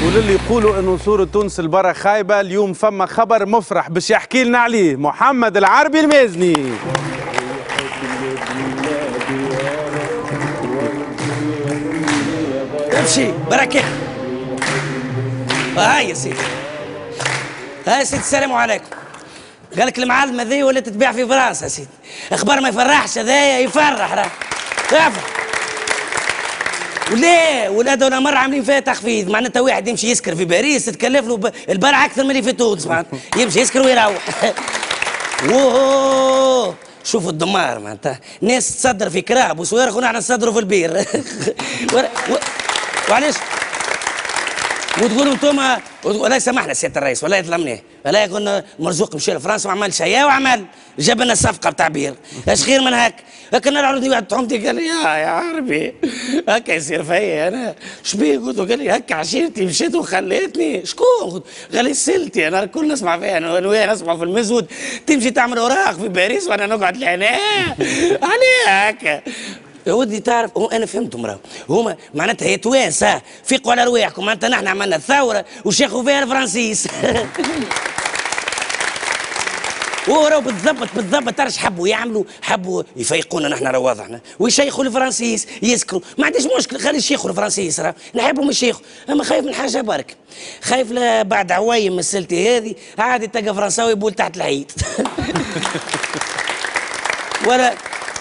وللي يقولوا انه صورة تونس البرا خايبة، اليوم فما خبر مفرح باش يحكي لنا عليه محمد العربي المازني. امشي بركة. هاي يا سيدي، هاي يا سيدي السلام عليكم. قالك المعلم هذي ولا تتباع في فرنسا يا سيدي، اخبار ما يفرحش هذايا، يفرح راه يفرح. وليه ولاد ولا مره عاملين فيها تخفيض، معناتها واحد يمشي يسكر في باريس تكلف له البارح اكثر من اللي في تونس، معناتها يمشي يسكر ويروح. ووو شوفوا الدمار، معناتها ناس تصدر في كراب وصويرخ ونحن نصدروا في البير. وعلاش وتقولوا انتم ولا يسامحنا سياده الرئيس ولا يظلمني ولا يقولنا مرزوق مشى لفرنسا ما عملش شيء وعمل جاب لنا صفقه بتاع بير، اش خير من هاك؟ لكن انا عرضني واحد تحمتي قال لي يا عربي هكا يصير فيا انا شبيه؟ قلت له قال لي هكا عشيرتي مشيت وخليتني. شكون؟ قال لي سلتي انا الكل نسمع فيها انا نسمع في المزود تمشي تعمل اوراق في باريس وانا نقعد لهنا عليه هكا. يا ودي تعرف انا فهمتهم راهو هما معناتها هي توانسه فيقوا على رواحكم، معناتها نحن عملنا الثوره وشيخوا فيها الفرنسيس. وراهو بالضبط تعرف حبوا يعملوا، حبوا يفيقونا نحن راه واضحنا ويشيخوا الفرنسيس يسكروا، ما عنديش مشكل خلي يشيخوا الفرنسيس راه نحبهم يشيخوا، اما خايف من حاجه برك، خايف بعد عوايم مسلتي هذه عادي تلقى فرنساوي يبول تحت الحيط.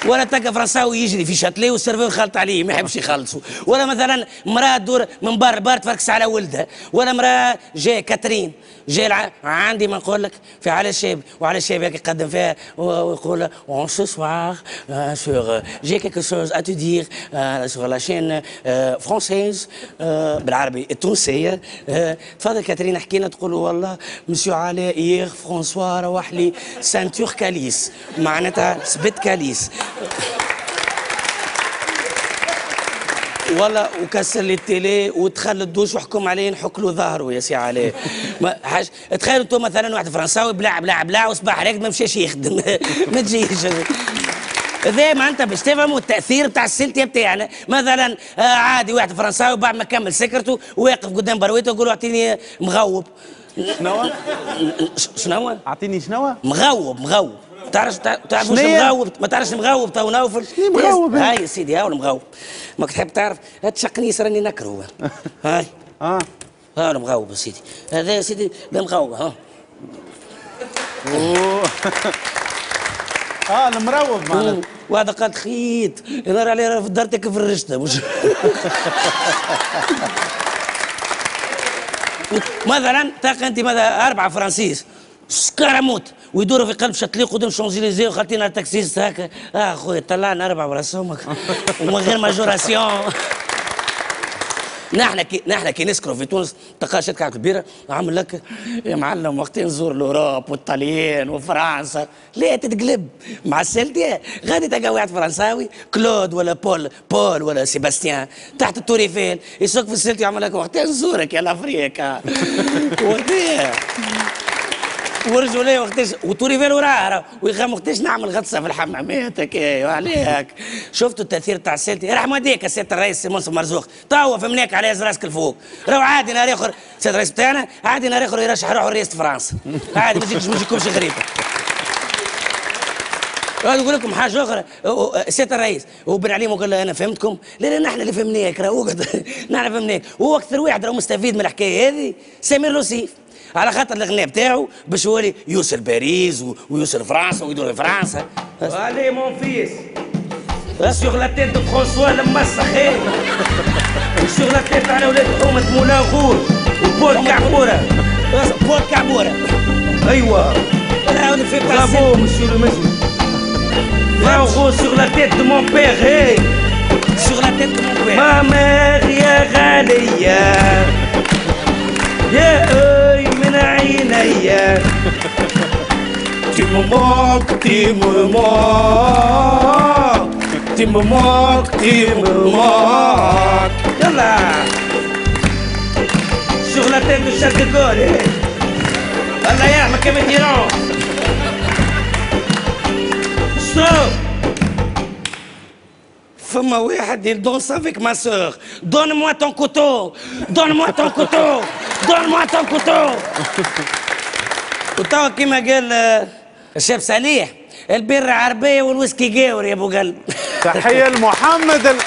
ولا تلقى فرنساوي يجري في شاتلي والسيرفور خلط عليه ما يحبش يخلصوا، ولا مثلا مراه تدور من بار تفركس على ولدها، ولا مراه جاي كاترين جاي عندي ما نقول لك في على الشاب وعلى الشاب هيك يقدم فيها ويقول اون سو سوار سور جي كيكو شوز ا تو دير سور لا شين فرونسيز بالعربي التونسيه. تفضل كاترين احكي لنا. تقول والله مسيو علاء يير فرانسوا روح لي سانتور كاليس، معناتها سبت كاليس والله وكسر لي التيلي ودخل الدوش وحكم عليه نحك له ظهره يا سي علي. تخيلوا انتم مثلا واحد فرنساوي بلع وصباح راقد ما مشاش يخدم. ما تجيش ذي ما انت باش تفهموا التاثير بتاع السلتيه بتاعنا. مثلا عادي واحد فرنساوي بعد ما كمل سكرته واقف قدام برويته يقول له اعطيني مغوب. شنو؟ اعطيني شنو؟ مغوب تعرفش مغوب؟ ما تعرفش مغوب تو نوفل؟ مغوب هاي يا سيدي هاو المغوب. ماك تحب تعرف هتشقنيس راني نكره هاي هاو المغوب يا سيدي. هذا يا سيدي ده مغوب ها. المروب معناتها. وهذا قال خيط ينار عليه في دارتك في الرشته مش. مثلا تلقى انت مثلا 4 فرنسيس سكراموت ويدوروا في قلب شاتلي قدام شونزيليزي وخالتينا التاكسيست هكا. خويا طلعنا 4 براسومك ومن غير ماجوراسيون. نحن كي نسكروا في تونس تلقى شركه كبيره عامل لك يا معلم وقتين نزور الاوروب والطليان وفرنسا. ليه تتقلب مع السلتيه؟ غادي تلقى واحد فرنساوي كلود ولا بول ولا سيباستيان تحت التور ايفيل يسوق في السلتيه يعمل لك وقتين نزورك يا لافريكا. وقتين ورجعوا لي وقتاش وتوريفيل وراه ويخم وقتاش نعمل غطسه في الحمامات هكا وعليك. شفتوا التاثير تاع السلتي؟ يرحم والديك يا سياده الرئيس سي منصف مرزوق توا فهمناك على راسك الفوق. راهو عادي نهار اخر سياده الرئيس بتاعنا عادي نهار اخر يرشح روحه رئاسه فرنسا عادي ما تجيكمش غريبه. نقول لكم حاجه اخرى سياده الرئيس هو بن عليم وقال له انا فهمتكم. لا نحن اللي فهمناك راهو نحن فهمناك. هو اكثر واحد راهو مستفيد من الحكايه هذه سمير لوسيف على خاطر الغناء بتاعه باش يولي يوصل باريس ويوصل فرنسا ويدور فرنسا. Allez mon fils, sur la tête de François المسخ sur la tête على ولاد حومة مولا غور وبول كعبورة. ايوا bravo monsieur le monsieur. Bravo sur la tête de mon père. Hey sur la tête de mon père. Ma mère يا غالية يا من عينيا. Tu me manques, tu me manques, tu me manques, tu me manques. Yalla sur la tête de Charles de Gaulle. Allah يرحمك يا مديران. Stop. فما واحد يدونس افيك ما سور دون موا تون كوتو دون موا تون كوتو دون موا تون كوتو. وتوا كيما قال الشيف صالح البيرة عربية والويسكي قاور يا ابو قلب. تحية لمحمد